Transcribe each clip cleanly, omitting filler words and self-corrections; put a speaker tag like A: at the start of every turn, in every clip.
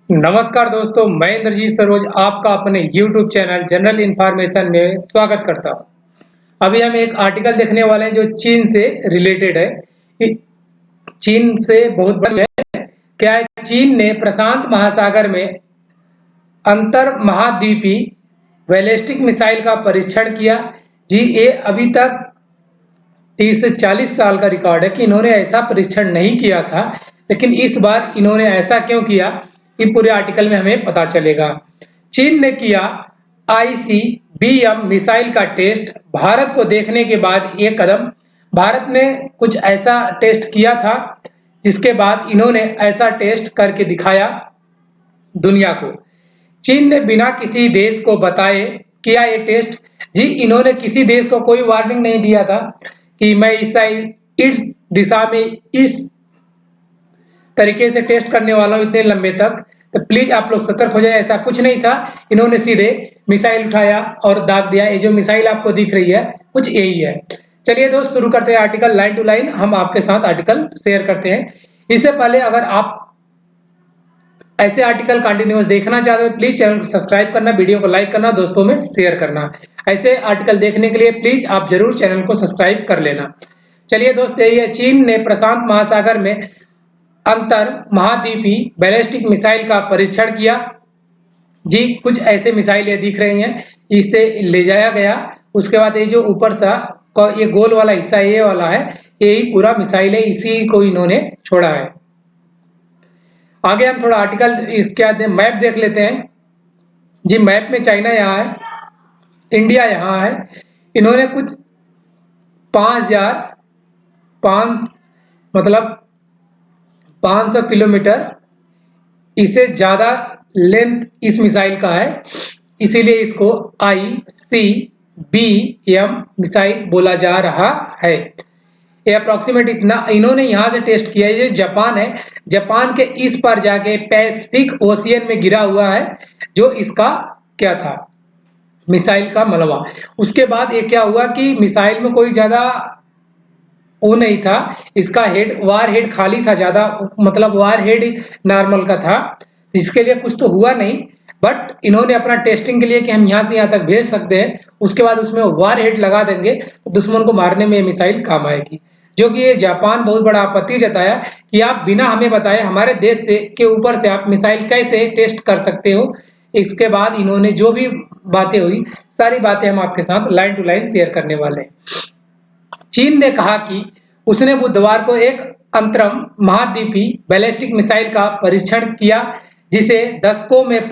A: नमस्कार दोस्तों, मैं इंद्रजीत सरोज आपका अपने YouTube चैनल जनरल इन्फॉर्मेशन में स्वागत करता हूं। अभी हम एक आर्टिकल देखने वाले हैं जो चीन से रिलेटेड है कि चीन से बहुत बड़ी है। क्या है, चीन ने प्रशांत महासागर में अंतर महाद्वीपीय बैलिस्टिक मिसाइल का परीक्षण किया। जी, ये अभी तक 30 से 40 साल का रिकॉर्ड है कि इन्होंने ऐसा परीक्षण नहीं किया था, लेकिन इस बार इन्होंने ऐसा क्यों किया, ये पूरे आर्टिकल में हमें पता चलेगा। चीन ने किया आईसीबीएम मिसाइल का टेस्ट। भारत को देखने के बाद ये कदम, भारत ने कुछ ऐसा टेस्ट किया था जिसके बाद इन्होंने ऐसा टेस्ट करके दिखाया दुनिया को। चीन ने बिना किसी देश को बताए किया ये टेस्ट। जी, इन्होंने किसी देश को कोई वार्निंग नहीं दिया था कि मैं इस दिशा में इस तरीके से टेस्ट करने वाला हूँ इतने लंबे तक, तो प्लीज आप लोग सतर्क हो जाए। ऐसा कुछ नहीं था। इन्होंने सीधे मिसाइल उठाया और दाग दिया। ये जो मिसाइल आपको दिख रही है कुछ यही है। चलिए दोस्त, शुरू करते हैं आर्टिकल लाइन टू लाइन। हम आपके साथ आर्टिकल शेयर करते हैं। इससे पहले अगर आप ऐसे आर्टिकल कंटिन्यूअस देखना चाहते हो प्लीज चैनल को सब्सक्राइब करना, वीडियो को लाइक करना, दोस्तों में शेयर करना। ऐसे आर्टिकल देखने के लिए प्लीज आप जरूर चैनल को सब्सक्राइब कर लेना। चलिए दोस्त, यही है, चीन ने प्रशांत महासागर में अंतर महाद्वीपीय बैलिस्टिक मिसाइल का परीक्षण किया। जी, कुछ ऐसे मिसाइल ये दिख रही हैं, इसे ले जाया गया। उसके बाद ये जो ऊपर सा ये गोल वाला हिस्सा ये वाला है, यही पूरा मिसाइल है, इसी को इन्होंने छोड़ा है। आगे हम थोड़ा आर्टिकल क्या मैप देख लेते हैं। जी, मैप में चाइना यहाँ है, इंडिया यहाँ है। इन्होंने कुछ 5,005 मतलब 500 किलोमीटर, इससे ज्यादा लेंथ इस मिसाइल का है, इसीलिए इसको ICBM मिसाइल बोला जा रहा है। ये अप्रोक्सीमेट इतना इन्होंने यहाँ से टेस्ट किया है। ये जापान है, जापान के इस पर जाके पैसिफिक ओशियन में गिरा हुआ है जो इसका क्या था, मिसाइल का मलबा। उसके बाद ये क्या हुआ कि मिसाइल में कोई ज्यादा वो नहीं था, इसका हेड वार हेड खाली था, ज्यादा मतलब वार हेड नॉर्मल का था, इसके लिए कुछ तो हुआ नहीं। बट इन्होंने अपना टेस्टिंग के लिए कि हम यहाँ से यहाँ तक भेज सकते हैं, उसके बाद उसमें वार हेड लगा देंगे तो दुश्मन को मारने में ये मिसाइल काम आएगी। जो कि ये जापान बहुत बड़ा आपत्ति जताया कि आप बिना हमें बताए हमारे देश से के ऊपर से आप मिसाइल कैसे टेस्ट कर सकते हो। इसके बाद इन्होंने जो भी बातें हुई, सारी बातें हम आपके साथ लाइन टू लाइन शेयर करने वाले हैं। चीन ने कहा कि उसने बुधवार को एक अंतरम महाद्वीपीय बैलिस्टिक मिसाइल का परीक्षण किया, जिसे दशकों में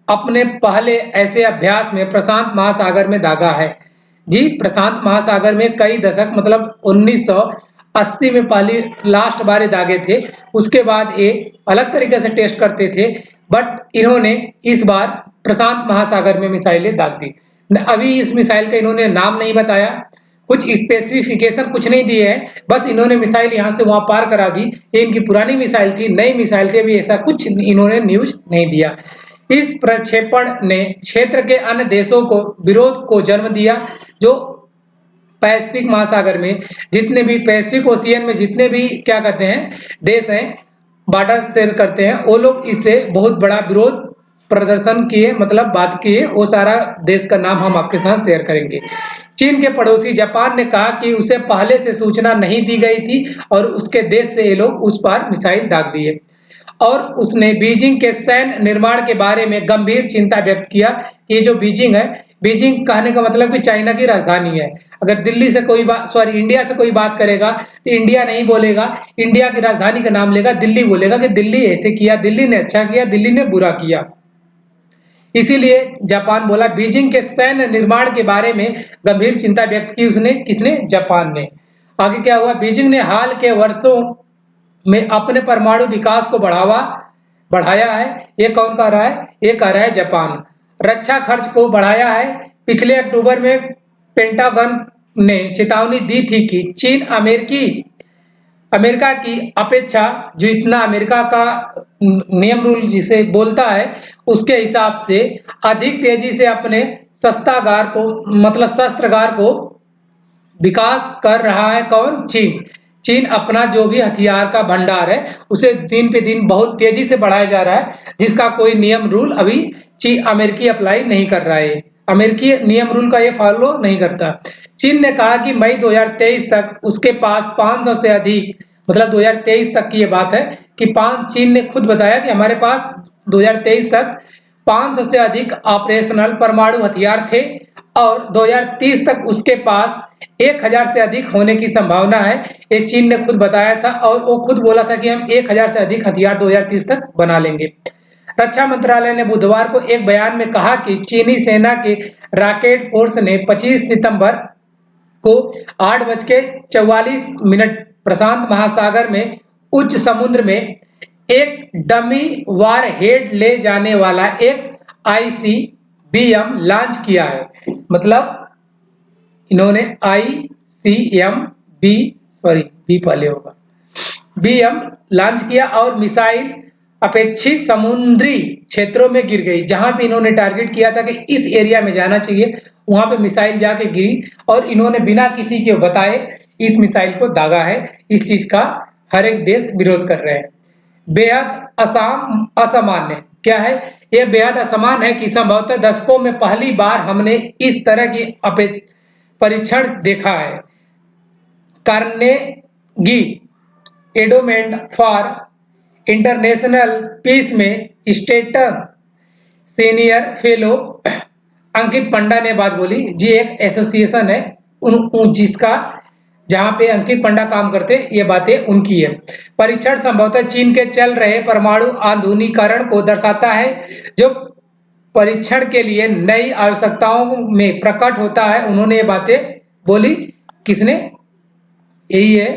A: अपने पहले ऐसे अभ्यास में प्रशांत महासागर में दागा है। जी, प्रशांत महासागर में कई दशक मतलब 1980 में पहली लास्ट बार दागे थे। उसके बाद ये अलग तरीके से टेस्ट करते थे, बट इन्होंने इस बार प्रशांत महासागर में मिसाइलें दाग दी। अभी इस मिसाइल का इन्होंने नाम नहीं बताया, कुछ स्पेसिफिकेशन कुछ नहीं दिए हैं, बस इन्होंने मिसाइल यहाँ से वहां पार करा दी। ये इनकी पुरानी मिसाइल थी, नई मिसाइल थी, अभी ऐसा कुछ इन्होंने न्यूज नहीं दिया। इस प्रक्षेपण ने क्षेत्र के अन्य देशों को विरोध को जन्म दिया। जो पैसिफिक महासागर में जितने भी पैसिफिक ओशियन में जितने भी क्या कहते हैं देश हैं, बॉर्डर शेयर करते हैं, वो लोग इससे बहुत बड़ा विरोध प्रदर्शन किए, मतलब बात किए। वो सारा देश का नाम हम आपके साथ शेयर करेंगे। चीन के पड़ोसी जापान ने कहा कि उसे पहले से सूचना नहीं दी गई थी और उसके देश से ये लोग उस पार मिसाइल दाग दिए। और उसने बीजिंग के सैन्य निर्माण के बारे में गंभीर चिंता व्यक्त किया। ये जो बीजिंग है, बीजिंग कहने का मतलब कि चाइना की राजधानी है। अगर दिल्ली से कोई बात सॉरी इंडिया से कोई बात करेगा तो इंडिया नहीं बोलेगा, इंडिया की राजधानी का नाम लेगा, दिल्ली बोलेगा कि दिल्ली ऐसे किया, दिल्ली ने अच्छा किया, दिल्ली ने बुरा किया। इसीलिए जापान बोला। बीजिंग के सैन्य निर्माण के बारे में गंभीर चिंता व्यक्त की उसने, किसने, जापान ने। आगे क्या हुआ, बीजिंग ने हाल के वर्षों में अपने परमाणु विकास को बढ़ाया है। ये कौन कह रहा है, ये कह रहा है जापान। रक्षा खर्च को बढ़ाया है। पिछले अक्टूबर में पेंटागन ने चेतावनी दी थी कि चीन अमेरिका की अपेक्षा जो इतना अमेरिका का नियम रूल जिसे बोलता है उसके हिसाब से अधिक तेजी से अपने शस्त्रागार को मतलब शस्त्रागार को विकास कर रहा है। कौन, चीन। चीन अपना जो भी हथियार का भंडार है उसे दिन पे दिन बहुत तेजी से बढ़ाया जा रहा है, जिसका कोई नियम रूल अभी अमेरिकी अप्लाई नहीं कर रहा है। अमेरिकी नियम रूल का ये फॉलो नहीं करता। चीन ने कहा कि मई 2023 तक उसके पास 500 से अधिक, मतलब 2023 तक की ये बात है कि चीन ने खुद बताया कि हमारे पास 2023 तक 500 से अधिक ऑपरेशनल परमाणु हथियार थे और 2030 तक उसके पास 1000 से अधिक होने की संभावना है। ये चीन ने खुद बताया था और वो खुद बोला था कि हम 1000 से अधिक हथियार 2030 तक बना लेंगे। रक्षा मंत्रालय ने बुधवार को एक बयान में कहा कि चीनी सेना के रॉकेट फोर्स ने 25 सितंबर को 8:44 प्रशांत महासागर में उच्च समुद्र में एक डमी वारहेड ले जाने वाला एक आईसीबीएम लॉन्च किया है। मतलब इन्होंने बी पहले होगा, बीएम लॉन्च किया और मिसाइल अपेक्षित समुद्री क्षेत्रों में गिर गई। जहां भी इन्होंने टारगेट किया था कि इस एरिया में जाना चाहिए, वहां पे मिसाइल जाके गिरी और इन्होंने बिना किसी के बताए इस मिसाइल को दागा है। इस चीज का हर एक देश विरोध कर रहे हैं। बेहद असामान्य क्या है? यह बेहद असामान्य है कि संभवतः दशकों में पहली बार हमने इस तरह की परीक्षण देखा है। Carnegie Endowment for International Peace में स्टेटन सीनियर फेलो अंकित पंडा ने बात बोली। जी एक एसोसिएशन है जिसका जहां पे अंकित पंडा काम करते, ये बातें उनकी है। परीक्षण संभवतः चीन के चल रहे परमाणु आधुनिकीकरण को दर्शाता है, जो परीक्षण के लिए नई आवश्यकताओं में प्रकट होता है। उन्होंने ये बातें बोली। किसने? यही है।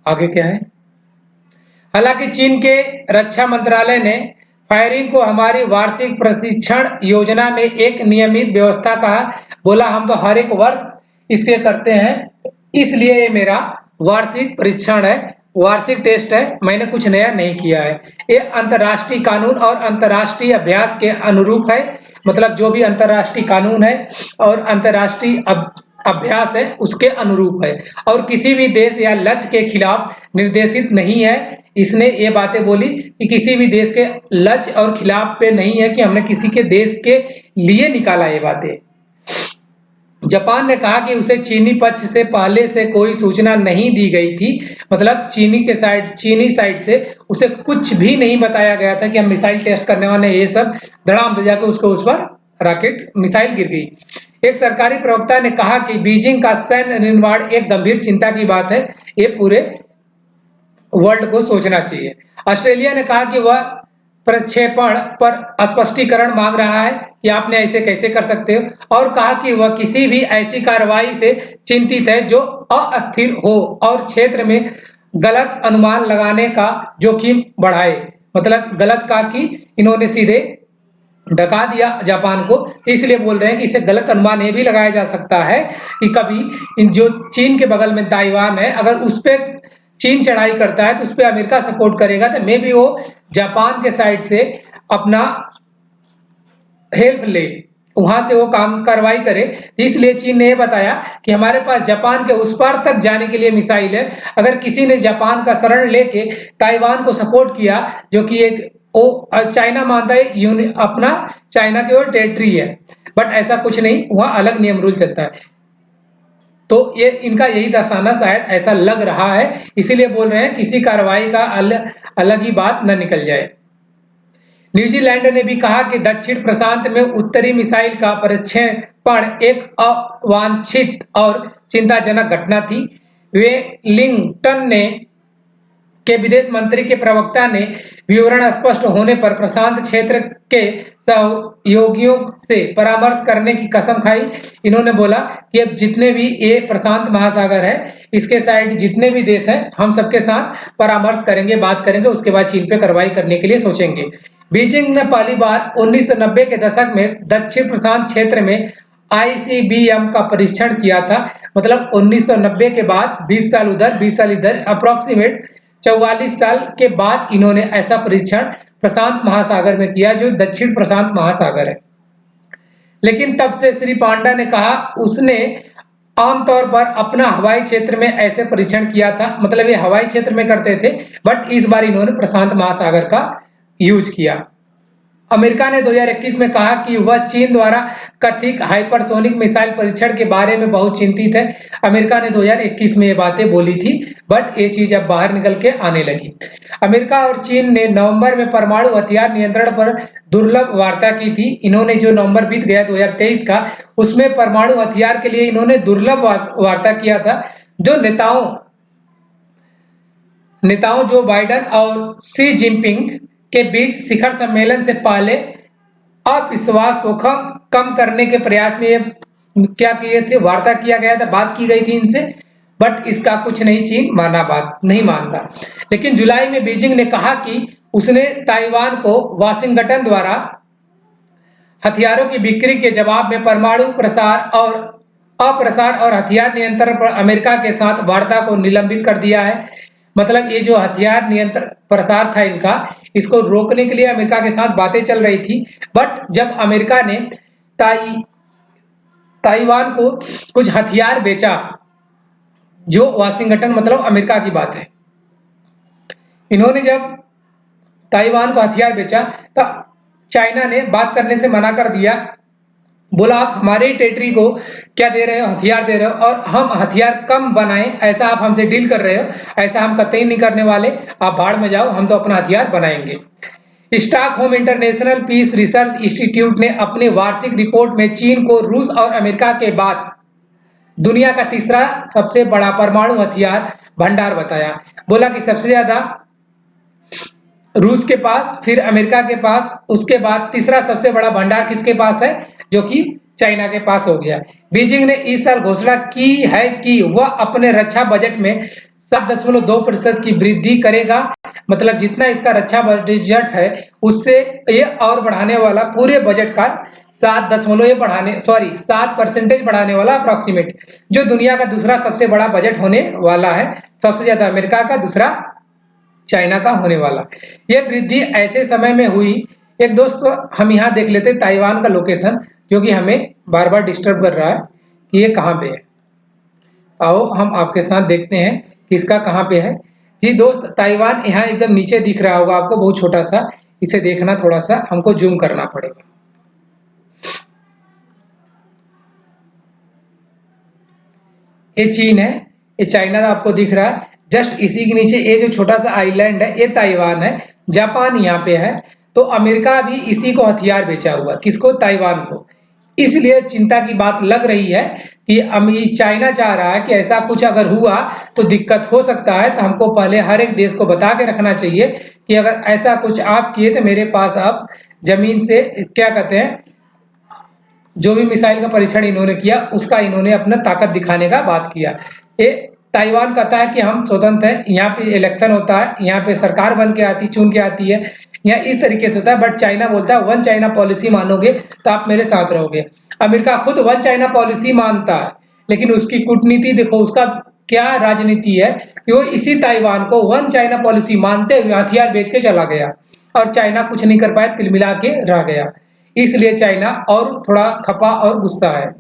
A: आगे क्या है? हालांकि चीन के रक्षा मंत्रालय ने फायरिंग को हमारी वार्षिक प्रशिक्षण योजना में एक नियमित व्यवस्था कहा। बोला हम तो हर एक वर्ष इसे करते हैं, इसलिए ये मेरा वार्षिक परीक्षण है, वार्षिक टेस्ट है, मैंने कुछ नया नहीं किया है। ये अंतर्राष्ट्रीय कानून और अंतर्राष्ट्रीय अभ्यास के अनुरूप है। मतलब जो भी अंतर्राष्ट्रीय कानून है और अंतर्राष्ट्रीय अभ्यास है उसके अनुरूप है और किसी भी देश या लक्ष्य के खिलाफ निर्देशित नहीं है। इसने ये बातें बोली कि किसी भी देश के लक्ष्य और खिलाफ पे नहीं है कि हमने किसी के देश के लिए निकाला ये बातें। जापान ने कहा कि उसे चीनी पक्ष से पहले से कोई सूचना नहीं दी गई थी। मतलब चीनी साइड से उसे कुछ भी नहीं बताया गया था कि हम मिसाइल टेस्ट करने वाले हैं। ये सब धड़ाम से जाकर उसको उस पर रॉकेट मिसाइल गिर गई। एक सरकारी प्रवक्ता ने कहा कि बीजिंग का सैन्य निर्माण एक गंभीर चिंता की बात है, ये पूरे वर्ल्ड को सोचना चाहिए। ऑस्ट्रेलिया ने कहा कि वह प्रक्षेपण पर स्पष्टीकरण मांग रहा है कि आपने ऐसे कैसे कर सकते हो, और कहा कि वह किसी भी ऐसी कार्रवाई से चिंतित है जो अस्थिर हो और क्षेत्र में गलत अनुमान लगाने का जोखिम बढ़ाए। मतलब गलत कहा कि इन्होंने सीधे डका दिया जापान को, इसलिए बोल रहे हैं कि इसे गलत अनुमान ये भी लगाया जा सकता है कि कभी जो चीन के बगल में ताइवान है, अगर उस पर चीन चढ़ाई करता है तो उस पर अमेरिका सपोर्ट करेगा, तो मे भी वो जापान के साइड से अपना हेल्प ले, वहां से वो काम कार्रवाई करे। इसलिए चीन ने यह बताया कि हमारे पास जापान के उस पार तक जाने के लिए मिसाइल है। अगर किसी ने जापान का शरण लेके ताइवान को सपोर्ट किया, जो कि एक चाइना मानता है अपना चाइना की ओर टेरिटरी है, बट ऐसा कुछ नहीं, वहां अलग नियम रूल चलता है। तो ये इनका यही दर्शाना शायद ऐसा लग रहा है, इसीलिए बोल रहे हैं किसी कार्रवाई का अलग ही बात न निकल जाए। न्यूजीलैंड ने भी कहा कि दक्षिण प्रशांत में उत्तरी मिसाइल का प्रक्षेपण एक अवांछित और चिंताजनक घटना थी। वेलिंगटन के विदेश मंत्री के प्रवक्ता ने विवरण स्पष्ट होने पर प्रशांत क्षेत्र के सहयोगियों से परामर्श करने की कसम खाई। इन्होंने बोला कि अब जितने भी ये प्रशांत महासागर है, इसके साइड जितने भी देश हैं, हम सबके साथ परामर्श करेंगे, बात करेंगे, उसके बाद चीन पे कार्रवाई करने के लिए सोचेंगे। बीजिंग ने पहली बार 1990 के दशक में दक्षिण प्रशांत क्षेत्र में आईसीबीएम का परीक्षण किया था। मतलब 1990 के बाद 20 साल उधर 20 साल इधर, अप्रोक्सीमेट 44 साल के बाद इन्होंने ऐसा परीक्षण प्रशांत महासागर में किया, जो दक्षिण प्रशांत महासागर है। लेकिन तब से श्री पांडा ने कहा उसने आमतौर पर अपना हवाई क्षेत्र में ऐसे परीक्षण किया था, मतलब ये हवाई क्षेत्र में करते थे, बट इस बार इन्होंने प्रशांत महासागर का यूज किया। अमेरिका ने 2021 में कहा कि वह चीन द्वारा कथित हाइपरसोनिक मिसाइल परीक्षण के बारे में बहुत चिंतित है। अमेरिका ने 2021 में ये बातें बोली थी, बट ये चीज अब बाहर निकल के आने लगी। अमेरिका और चीन ने नवंबर में परमाणु हथियार नियंत्रण पर दुर्लभ वार्ता की थी। इन्होंने जो नवंबर बीत गया 2023 का, उसमें परमाणु हथियार के लिए इन्होंने दुर्लभ वार्ता किया था, जो नेताओं जो बाइडेन और शी जिनपिंग के बीच शिखर सम्मेलन से पहले अविश्वास को कम करने के प्रयास में ये क्या किए थे, वार्ता किया गया था, बात की गई थी इनसे, बट इसका कुछ नहीं, चीन बात नहीं मानता। लेकिन जुलाई में बीजिंग ने कहा कि उसने ताइवान को वाशिंगटन द्वारा हथियारों की बिक्री के जवाब में परमाणु प्रसार और अप्रसार और हथियार नियंत्रण पर अमेरिका के साथ वार्ता को निलंबित कर दिया है। मतलब ये जो हथियार नियंत्रण प्रसार था इनका, इसको रोकने के लिए अमेरिका के साथ बातें चल रही थी, बट जब अमेरिका ने ताइवान को कुछ हथियार बेचा, जो वाशिंगटन मतलब अमेरिका की बात है, इन्होंने जब ताइवान को हथियार बेचा तो चाइना ने बात करने से मना कर दिया, बोला आप हमारे टेरिटरी को क्या दे रहे हो, हथियार दे रहे हो, और हम हथियार कम बनाएं, ऐसा आप हमसे डील कर रहे हो, ऐसा हम कतई नहीं करने वाले, आप भाड़ में जाओ, हम तो अपना हथियार बनाएंगे। Stockholm International Peace Research Institute ने अपनी वार्षिक रिपोर्ट में चीन को रूस और अमेरिका के बाद दुनिया का तीसरा सबसे बड़ा परमाणु हथियार भंडार बताया। बोला कि सबसे ज्यादा रूस के पास, फिर अमेरिका के पास, उसके बाद तीसरा सबसे बड़ा भंडार किसके पास है, जो कि चाइना के पास हो गया। बीजिंग ने इस साल घोषणा की है कि वह अपने रक्षा बजट में 7.2% की वृद्धि करेगा। मतलब जितना इसका रक्षा बजट है उससे ये और बढ़ाने वाला, पूरे बजट का 7% बढ़ाने वाला अप्रोक्सीमेट, जो दुनिया का दूसरा सबसे बड़ा बजट होने वाला है। सबसे ज्यादा अमेरिका का, दूसरा चाइना का होने वाला। यह वृद्धि ऐसे समय में हुई। एक दोस्त, हम यहाँ देख लेते ताइवान का लोकेशन, जो कि हमें बार बार डिस्टर्ब कर रहा है कि ये कहाँ पे है। आओ हम आपके साथ देखते हैं कि इसका कहाँ पे है। जी दोस्त, ताइवान यहाँ एकदम नीचे दिख रहा होगा आपको, बहुत छोटा सा, इसे देखना, थोड़ा सा हमको जूम करना पड़ेगा। ये चीन है, ये चाइना आपको दिख रहा है, जस्ट इसी के नीचे ये जो छोटा सा आइलैंड है ये ताइवान है, जापान यहाँ पे है। तो अमेरिका भी इसी को हथियार बेचा हुआ, किसको, ताइवान को। इसलिए चिंता की बात लग रही है कि चाइना चाह रहा है कि ऐसा कुछ अगर हुआ तो दिक्कत हो सकता है, तो हमको पहले हर एक देश को बता के रखना चाहिए कि अगर ऐसा कुछ आप किए तो मेरे पास आप जमीन से क्या कहते हैं, जो भी मिसाइल का परीक्षण इन्होंने किया उसका इन्होंने अपना ताकत दिखाने का बात किया। ये ताइवान कहता है कि हम स्वतंत्र हैं, यहाँ पे इलेक्शन होता है, यहाँ पे सरकार बन के आती, चुन के आती है, यहाँ इस तरीके से होता है। बट चाइना बोलता है वन चाइना पॉलिसी मानोगे तो आप मेरे साथ रहोगे। अमेरिका खुद वन चाइना पॉलिसी मानता है, लेकिन उसकी कूटनीति देखो, उसका क्या राजनीति है कि वो इसी ताइवान को वन चाइना पॉलिसी मानते हुए हथियार बेच के चला गया, और चाइना कुछ नहीं कर पाया, तिलमिला के रह गया। इसलिए चाइना और थोड़ा खपा और गुस्सा है।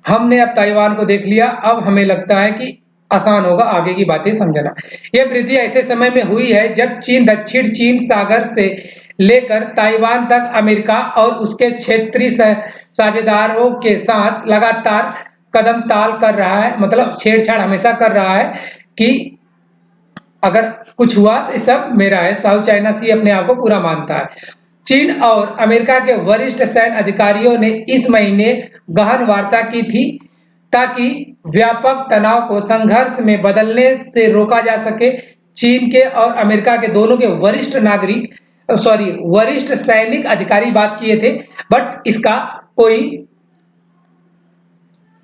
A: हमने अब ताइवान को देख लिया, अब हमें लगता है कि आसान होगा आगे की बातें समझना। यह वृद्धि ऐसे समय में हुई है जब चीन दक्षिण चीन सागर से लेकर ताइवान तक अमेरिका और उसके क्षेत्रीय साझेदारों के साथ लगातार कदम ताल कर रहा है, मतलब छेड़छाड़ हमेशा कर रहा है कि अगर कुछ हुआ तो सब मेरा है। साउथ चाइना सी अपने आप को पूरा मानता है। चीन और अमेरिका के वरिष्ठ सैन्य अधिकारियों ने इस महीने गहन वार्ता की थी ताकि व्यापक तनाव को संघर्ष में बदलने से रोका जा सके। चीन के और अमेरिका के दोनों के वरिष्ठ सैनिक अधिकारी बात किए थे, बट इसका कोई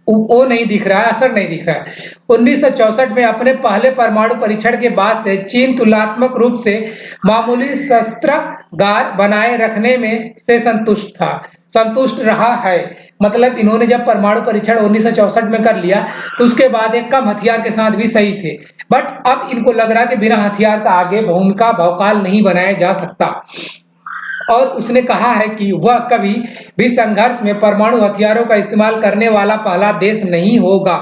A: वो नहीं दिख रहा है, असर नहीं दिख रहा है। 1964 में अपने पहले परमाणु परीक्षण के बाद से चीन तुलनात्मक रूप से मामूली शस्त्रागार बनाए रखने में से संतुष्ट रहा है। मतलब इन्होंने जब परमाणु परीक्षण 1964 में कर लिया तो उसके बाद एक कम हथियार के साथ भी सही थे, बट अब इनको लग रहा है कि बिना हथियार का आगे भूमिका भौकाल नहीं बनाया जा सकता। और उसने कहा है कि वह कभी भी संघर्ष में परमाणु हथियारों का इस्तेमाल करने वाला पहला देश नहीं होगा।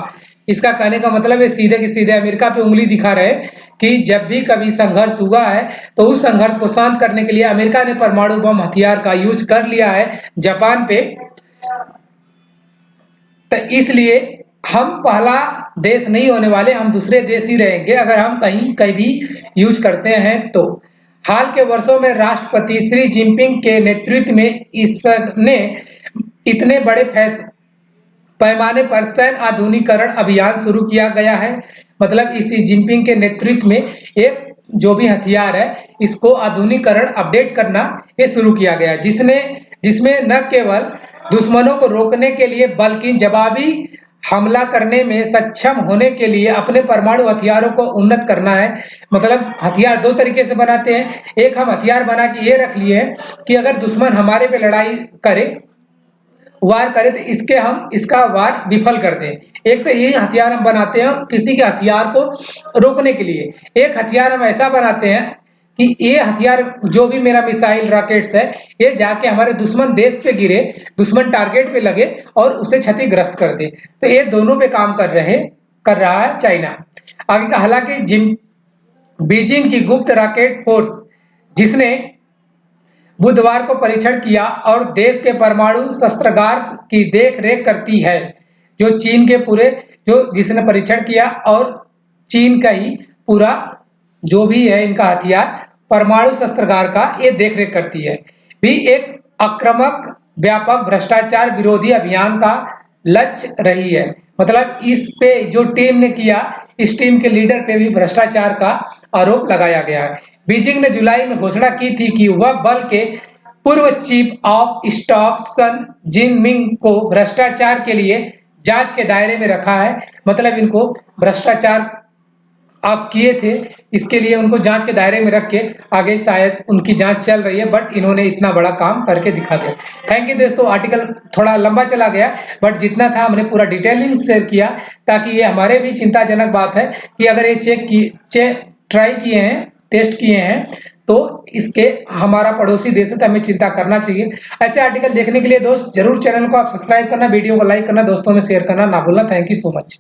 A: इसका कहने का मतलब है सीधे के सीधे अमेरिका पे उंगली दिखा रहे कि जब भी कभी संघर्ष हुआ है तो उस संघर्ष को शांत करने के लिए अमेरिका ने परमाणु बम हथियार का यूज कर लिया है जापान पे। तो इसलिए हम पहला देश नहीं होने वाले, हम दूसरे देश ही रहेंगे अगर हम कहीं भी यूज करते हैं तो। हाल के वर्षों में राष्ट्रपति शी जिनपिंग के नेतृत्व में इसने इतने बड़े पैमाने पर सैन्य आधुनिकीकरण अभियान शुरू किया गया है। मतलब इस शी जिनपिंग के नेतृत्व में एक जो भी हथियार है इसको आधुनिकीकरण अपडेट करना ये शुरू किया गया, जिसमें न केवल दुश्मनों को रोकने के लिए बल्कि जवाबी हमला करने में सक्षम होने के लिए अपने परमाणु हथियारों को उन्नत करना है। मतलब हथियार दो तरीके से बनाते हैं, एक हम हथियार बना के ये रख लिए हैं कि अगर दुश्मन हमारे पे लड़ाई करे, वार करे तो इसका वार विफल कर दें। एक तो ये हथियार हम बनाते हैं किसी के हथियार को रोकने के लिए, एक हथियार हम ऐसा बनाते हैं कि ये हथियार जो भी मेरा मिसाइल रॉकेट्स है ये जाके हमारे दुश्मन देश पे गिरे, दुश्मन टारगेट पे लगे और उसे क्षतिग्रस्त कर दे। तो ये दोनों पे काम कर रहा है चाइना। आगे का हालांकि बीजिंग की गुप्त रॉकेट फोर्स जिसने बुधवार को परीक्षण किया और देश के परमाणु शस्त्रागार की देख-रेख करती है, जो चीन के पूरे जिसने परीक्षण किया और चीन का ही पूरा जो भी है इनका हथियार परमाणु शस्त्रागार का ये देख-रेख करती है, भी एक आक्रामक व्यापक भ्रष्टाचार विरोधी अभियान का लक्ष्य रही है। मतलब इस पे जो टीम ने किया, इस टीम के लीडर पे भी भ्रष्टाचार का आरोप लगाया गया है। बीजिंग ने जुलाई में घोषणा की थी कि वह बल के पूर्व चीफ ऑफ स्टाफ सन जिनमिंग को भ्रष्टाचार के लिए जांच के दायरे में रखा है। मतलब इनको भ्रष्टाचार आप किए थे, इसके लिए उनको जांच के दायरे में रख के आगे शायद उनकी जांच चल रही है, बट इन्होंने इतना बड़ा काम करके दिखा दिया। थैंक यू दोस्तों, आर्टिकल थोड़ा लंबा चला गया बट जितना था हमने पूरा डिटेलिंग शेयर किया ताकि ये हमारे भी चिंताजनक बात है कि अगर ये ट्राई किए हैं, टेस्ट किए हैं तो इसके हमारा पड़ोसी देश है तो हमें चिंता करना चाहिए। ऐसे आर्टिकल देखने के लिए दोस्त जरूर चैनल को आप सब्सक्राइब करना, वीडियो को लाइक करना, दोस्तों में शेयर करना ना भूलना। Thank you so much.